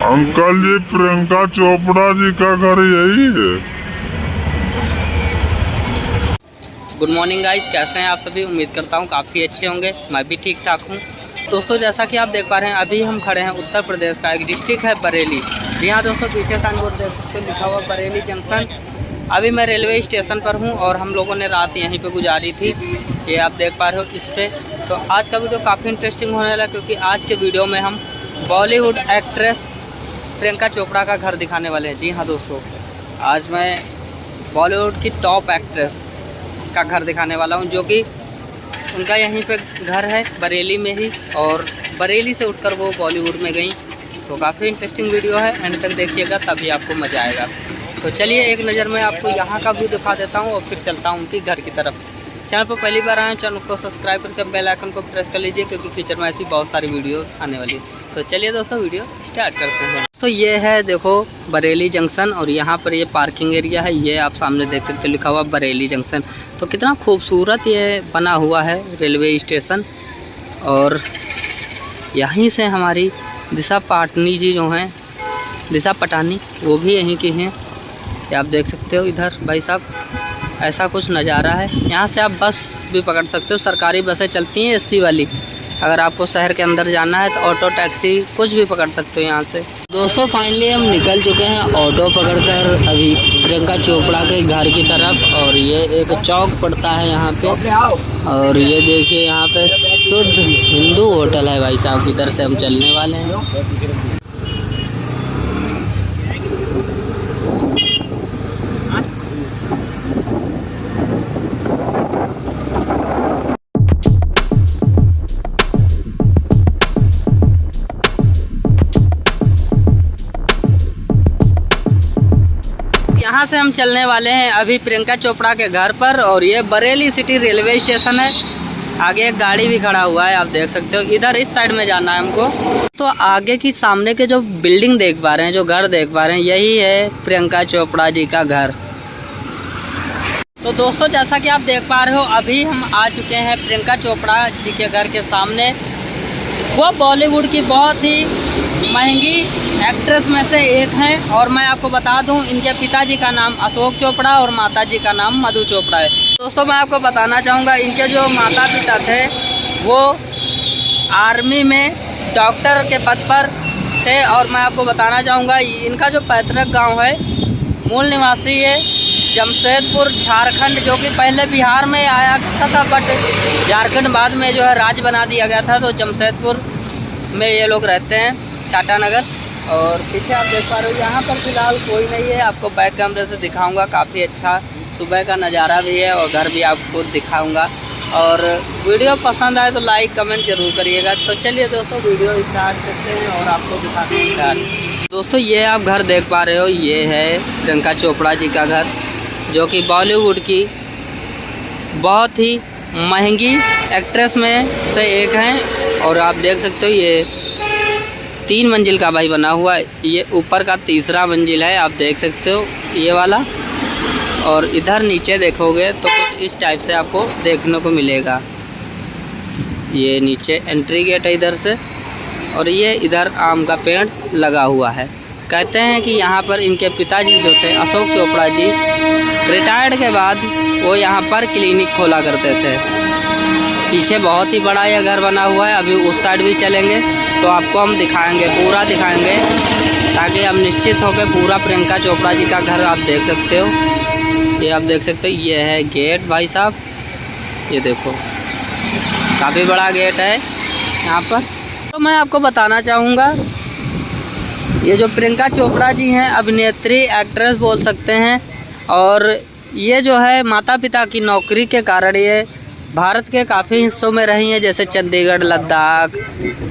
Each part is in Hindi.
अंकल जी, प्रियंका चोपड़ा जी का घर यही है। गुड मॉर्निंग गाइस, कैसे हैं आप सभी। उम्मीद करता हूँ काफ़ी अच्छे होंगे। मैं भी ठीक ठाक हूँ। दोस्तों, जैसा कि आप देख पा रहे हैं, अभी हम खड़े हैं उत्तर प्रदेश का एक डिस्ट्रिक्ट है बरेली। जी हाँ दोस्तों, पीछे साइन बोर्ड देख सकते लिखा हुआ बरेली जंक्शन। अभी मैं रेलवे स्टेशन पर हूँ और हम लोगों ने रात यहीं पे गुजारी थी। ये आप देख पा रहे हो इस पे। तो आज का वीडियो काफ़ी इंटरेस्टिंग होने वाला है, क्योंकि आज के वीडियो में हम बॉलीवुड एक्ट्रेस प्रियंका चोपड़ा का घर दिखाने वाले हैं। जी हाँ दोस्तों, आज मैं बॉलीवुड की टॉप एक्ट्रेस का घर दिखाने वाला हूं, जो कि उनका यहीं पे घर है बरेली में ही, और बरेली से उठकर वो बॉलीवुड में गई। तो काफ़ी इंटरेस्टिंग वीडियो है, एंड तक देखिएगा तभी आपको मज़ा आएगा। तो चलिए एक नज़र में आपको यहाँ का व्यू दिखा देता हूँ और फिर चलता हूँ उनकी घर की तरफ। चैनल पर पहली बार आए, चैनल को सब्सक्राइब करके बेल आइकन को प्रेस कर लीजिए, क्योंकि फ्यूचर में ऐसी बहुत सारी वीडियो आने वाली है। तो चलिए दोस्तों, वीडियो स्टार्ट करते हैं। तो ये है देखो बरेली जंक्शन, और यहाँ पर ये पार्किंग एरिया है। ये आप सामने देख सकते हो लिखा हुआ बरेली जंक्शन। तो कितना खूबसूरत ये बना हुआ है रेलवे स्टेशन। और यहीं से हमारी दिशा पाटनी जी जो हैं, दिशा पटानी, वो भी यहीं की हैं। ये आप देख सकते हो इधर भाई साहब, ऐसा कुछ नज़ारा है। यहाँ से आप बस भी पकड़ सकते हो, सरकारी बसें चलती हैं एसी वाली। अगर आपको शहर के अंदर जाना है तो ऑटो टैक्सी कुछ भी पकड़ सकते हो यहाँ से। दोस्तों फाइनली हम निकल चुके हैं ऑटो पकड़कर अभी प्रियंका चोपड़ा के घर की तरफ। और ये एक चौक पड़ता है यहाँ पे, और ये देखिए यहाँ पे शुद्ध हिंदू होटल है भाई साहब। इधर से हम चलने वाले हैं। यहाँ से हम चलने वाले हैं अभी प्रियंका चोपड़ा के घर पर, और ये बरेली सिटी रेलवे स्टेशन है। आगे एक गाड़ी भी खड़ा हुआ है, आप देख सकते हो। इधर इस साइड में जाना है हमको। तो आगे की सामने के जो बिल्डिंग देख पा रहे हैं, जो घर देख पा रहे हैं, यही है प्रियंका चोपड़ा जी का घर। तो दोस्तों, जैसा कि आप देख पा रहे हो, अभी हम आ चुके हैं प्रियंका चोपड़ा जी के घर के सामने। वो बॉलीवुड की बहुत ही महंगी एक्ट्रेस में से एक हैं, और मैं आपको बता दूं, इनके पिताजी का नाम अशोक चोपड़ा और माताजी का नाम मधु चोपड़ा है। दोस्तों मैं आपको बताना चाहूँगा, इनके जो माता पिता थे वो आर्मी में डॉक्टर के पद पर थे। और मैं आपको बताना चाहूँगा, इनका जो पैतृक गांव है, मूल निवासी है जमशेदपुर झारखंड, जो कि पहले बिहार में आया था, बट झारखंड बाद में जो है राज्य बना दिया गया था। तो जमशेदपुर में ये लोग रहते हैं, टाटा नगर। और पीछे आप देख पा रहे हो, यहाँ पर फिलहाल कोई नहीं है। आपको बैक कैमरे से दिखाऊंगा, काफ़ी अच्छा सुबह का नज़ारा भी है, और घर भी आपको दिखाऊंगा। और वीडियो पसंद आए तो लाइक कमेंट जरूर करिएगा। तो चलिए दोस्तों, वीडियो स्टार्ट करते हैं और आपको दिखाते हैं। दोस्तों ये आप घर देख पा रहे हो, ये है प्रियंका चोपड़ा जी का घर, जो कि बॉलीवुड की बहुत ही महंगी एक्ट्रेस में से एक हैं। और आप देख सकते हो, ये 3 मंजिल का भाई बना हुआ है। ये ऊपर का तीसरा मंजिल है, आप देख सकते हो ये वाला। और इधर नीचे देखोगे तो कुछ इस टाइप से आपको देखने को मिलेगा। ये नीचे एंट्री गेट है इधर से, और ये इधर आम का पेड़ लगा हुआ है। कहते हैं कि यहाँ पर इनके पिताजी जो थे अशोक चोपड़ा जी, रिटायर्ड के बाद वो यहाँ पर क्लिनिक खोला करते थे। पीछे बहुत ही बड़ा यह घर बना हुआ है। अभी उस साइड भी चलेंगे तो आपको हम दिखाएंगे, पूरा दिखाएंगे, ताकि आप निश्चित होकर पूरा प्रियंका चोपड़ा जी का घर आप देख सकते हो। ये आप देख सकते हो, ये है गेट भाई साहब। ये देखो काफ़ी बड़ा गेट है यहाँ पर। तो मैं आपको बताना चाहूँगा, ये जो प्रियंका चोपड़ा जी हैं, अभिनेत्री एक्ट्रेस बोल सकते हैं। और ये जो है माता पिता की नौकरी के कारण ये भारत के काफ़ी हिस्सों में रही हैं, जैसे चंडीगढ़, लद्दाख,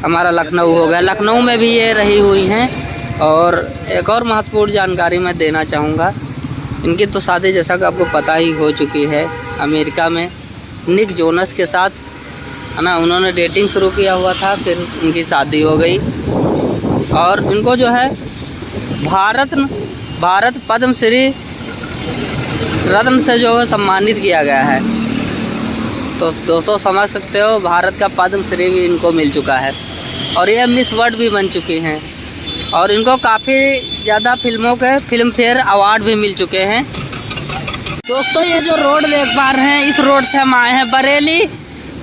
हमारा लखनऊ हो गया। लखनऊ में भी ये रही हुई हैं। और एक और महत्वपूर्ण जानकारी मैं देना चाहूँगा, इनकी तो शादी जैसा कि आपको पता ही हो चुकी है अमेरिका में निक जोनस के साथ, है ना। उन्होंने डेटिंग शुरू किया हुआ था, फिर उनकी शादी हो गई। और इनको जो है भारत पद्म श्री रत्न से जो है सम्मानित किया गया है। तो दोस्तों समझ सकते हो, भारत का पद्म श्री भी इनको मिल चुका है, और ये मिस वर्ल्ड भी बन चुकी हैं। और इनको काफ़ी ज़्यादा फिल्मों के फिल्म फेयर अवार्ड भी मिल चुके हैं। दोस्तों ये जो रोड देख पा रहे हैं, इस रोड से हम आए हैं बरेली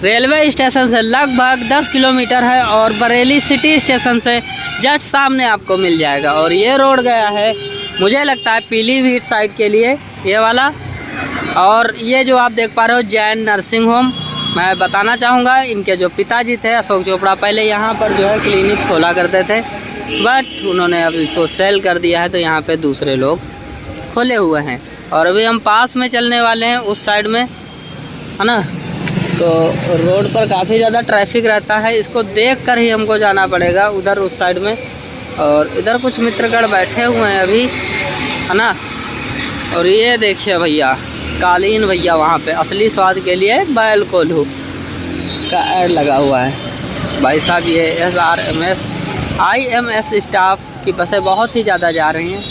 रेलवे स्टेशन से लगभग 10 किलोमीटर है और बरेली सिटी स्टेशन से जस्ट सामने आपको मिल जाएगा। और ये रोड गया है मुझे लगता है पीलीभीत साइड के लिए ये वाला। और ये जो आप देख पा रहे हो जैन नर्सिंग होम, मैं बताना चाहूँगा इनके जो पिताजी थे अशोक चोपड़ा पहले यहाँ पर जो है क्लिनिक खोला करते थे, बट उन्होंने अब इसको सेल कर दिया है तो यहाँ पे दूसरे लोग खोले हुए हैं। और अभी हम पास में चलने वाले हैं उस साइड में, है ना। तो रोड पर काफ़ी ज़्यादा ट्रैफिक रहता है, इसको देख कर ही हमको जाना पड़ेगा उधर उस साइड में। और इधर कुछ मित्रगण बैठे हुए हैं अभी, है ना। और ये देखिए भैया कालीन भैया वहाँ पे असली स्वाद के लिए बैल कोल्हू का ऐड लगा हुआ है। भाई साहब ये SRMS IMS स्टाफ की बसें बहुत ही ज़्यादा जा रही हैं,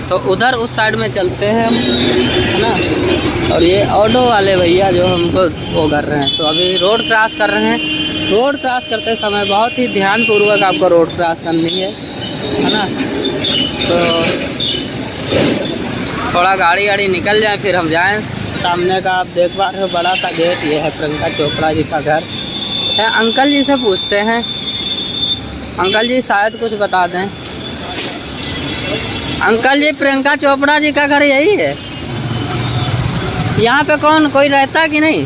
तो उधर उस साइड में चलते हैं हम, है ना। और ये ऑटो वाले भैया जो हमको वो कर रहे हैं, तो अभी रोड क्रॉस कर रहे हैं। रोड क्रॉस करते समय बहुत ही ध्यानपूर्वक आपको रोड क्रॉस करनी है ना। तो थोड़ा गाड़ी निकल जाए फिर हम जाएं। सामने का आप देख पा रहे हो बड़ा सा गेट, ये है प्रियंका चोपड़ा जी का घर है। अंकल जी से पूछते हैं, अंकल जी शायद कुछ बता दें। अंकल जी प्रियंका चोपड़ा जी का घर यही है? यहाँ पे कौन कोई रहता है कि नहीं?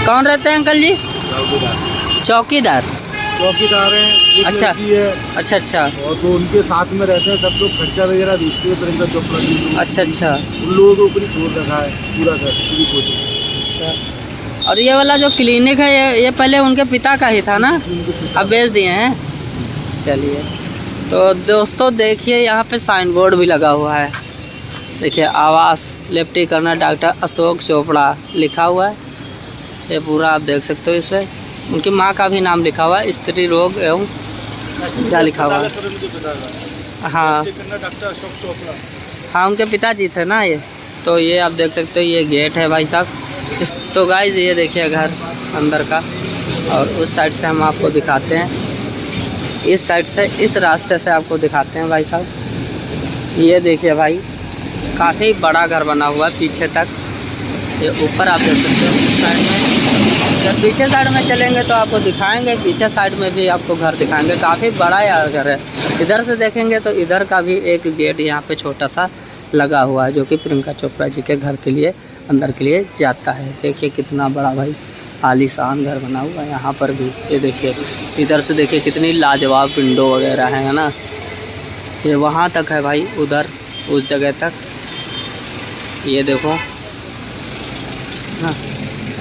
कौन रहते हैं अंकल जी? चौकीदार चौकीदार हैं। एक अच्छा लड़की है। अच्छा और तो उनके साथ में रहते हैं सब लोग, खर्चा वगैरह भेजते हैं प्रियंका चोपड़ा जी। अच्छा उन लोगों के ऊपर ही छोड़ रखा है पूरा घर, पूरी कोठी। अच्छा। और ये वाला जो क्लिनिक है ये पहले उनके पिता का ही था ना, अब बेच दिए हैं। चलिए तो दोस्तों देखिए यहाँ पे साइन बोर्ड भी लगा हुआ है, देखिए आवास lieutenant colonel doctor Ashok Chopra लिखा हुआ है। ये पूरा आप देख सकते हो, इसमें उनकी माँ का भी नाम लिखा हुआ है, स्त्री रोग एवं क्या लिखा हुआ है। हाँ डॉक्टर अशोक चोपड़ा, हाँ उनके पिताजी थे ना ये। तो ये आप देख सकते हो ये गेट है भाई साहब। तो गाइस ये देखिए घर अंदर का, और उस साइड से हम आपको दिखाते हैं, इस साइड से इस रास्ते से आपको दिखाते हैं भाई साहब। ये देखिए भाई काफ़ी बड़ा घर बना हुआ है पीछे तक, ये ऊपर आप देख सकते हो इस साइड में। जब पीछे साइड में चलेंगे तो आपको दिखाएंगे, पीछे साइड में भी आपको घर दिखाएंगे, काफ़ी बड़ा यार घर है। इधर से देखेंगे तो इधर का भी एक गेट यहाँ पे छोटा सा लगा हुआ है, जो कि प्रियंका चोपड़ा जी के घर के लिए अंदर के लिए जाता है। देखिए कितना बड़ा भाई आलीशान घर बना हुआ है यहाँ पर भी। ये देखिए इधर से देखिए कितनी लाजवाब विंडो वगैरह है ना। ये वहाँ तक है भाई, उधर उस जगह तक ये देखो हाँ।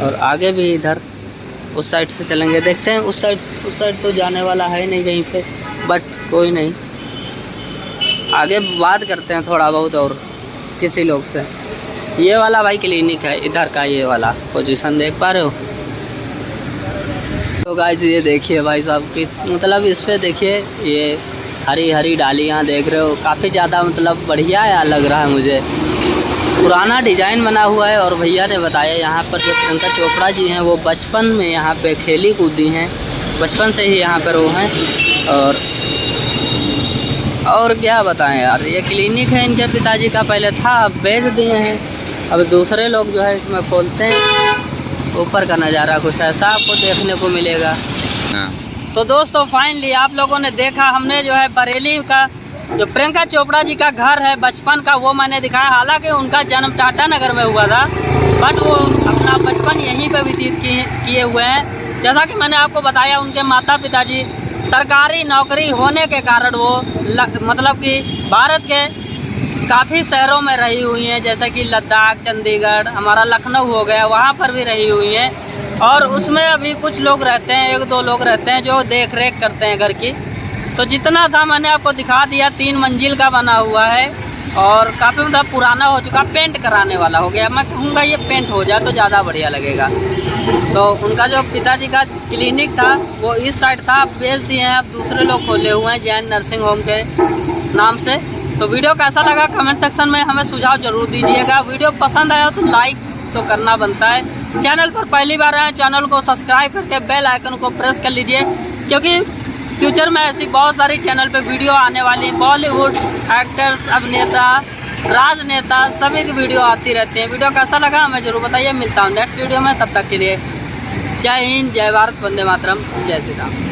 और आगे भी इधर उस साइड से चलेंगे, देखते हैं उस साइड तो जाने वाला है नहीं कहीं पे, बट कोई नहीं, आगे बात करते हैं थोड़ा बहुत और किसी लोग से। ये वाला भाई क्लिनिक है इधर का, ये वाला पोजीशन देख पा रहे हो। तो गाइस ये देखिए भाई साहब की मतलब इस पर देखिए ये हरी हरी डालियाँ देख रहे हो, काफ़ी ज़्यादा मतलब बढ़िया है, लग रहा है मुझे। पुराना डिज़ाइन बना हुआ है। और भैया ने बताया यहाँ पर जो प्रियंका चोपड़ा जी हैं वो बचपन में यहाँ पे खेली कूदी हैं, बचपन से ही यहाँ पर वो हैं। और क्या बताएं यार, ये क्लिनिक है इनके पिताजी का, पहले था अब बेच दिए हैं, अब दूसरे लोग जो है इसमें खोलते हैं। ऊपर का नज़ारा कुछ ऐसा आपको देखने को मिलेगा। तो दोस्तों फाइनली आप लोगों ने देखा, हमने जो है बरेली का जो प्रियंका चोपड़ा जी का घर है बचपन का वो मैंने दिखाया। हालांकि उनका जन्म टाटा नगर में हुआ था, बट वो अपना बचपन यहीं पे व्यतीत किए हुए हैं। जैसा कि मैंने आपको बताया उनके माता पिताजी सरकारी नौकरी होने के कारण वो मतलब कि भारत के काफ़ी शहरों में रही हुई हैं, जैसे कि लद्दाख, चंडीगढ़, हमारा लखनऊ हो गया, वहाँ पर भी रही हुई हैं। और उसमें अभी कुछ लोग रहते हैं, एक दो लोग रहते हैं जो देख रेख करते हैं घर की। तो जितना था मैंने आपको दिखा दिया, 3 मंजिल का बना हुआ है और काफ़ी मतलब पुराना हो चुका, पेंट कराने वाला हो गया। मैं कहूँगा ये पेंट हो जाए तो ज़्यादा बढ़िया लगेगा। तो उनका जो पिताजी का क्लिनिक था वो इस साइड था, अब बेच दिए हैं, अब दूसरे लोग खोले हुए हैं जैन नर्सिंग होम के नाम से। तो वीडियो कैसा लगा कमेंट सेक्शन में हमें सुझाव जरूर दीजिएगा। वीडियो पसंद आया तो लाइक तो करना बनता है। चैनल पर पहली बार आए चैनल को सब्सक्राइब करके बेल आइकन को प्रेस कर लीजिए, क्योंकि फ्यूचर में ऐसी बहुत सारी चैनल पे वीडियो आने वाली हैं। बॉलीवुड एक्टर्स, अभिनेता, राजनेता सभी की वीडियो आती रहती है। वीडियो कैसा लगा हमें जरूर बताइए। मिलता हूँ नेक्स्ट वीडियो में, तब तक के लिए जय हिंद, जय भारत, वंदे मातरम, जय श्री राम।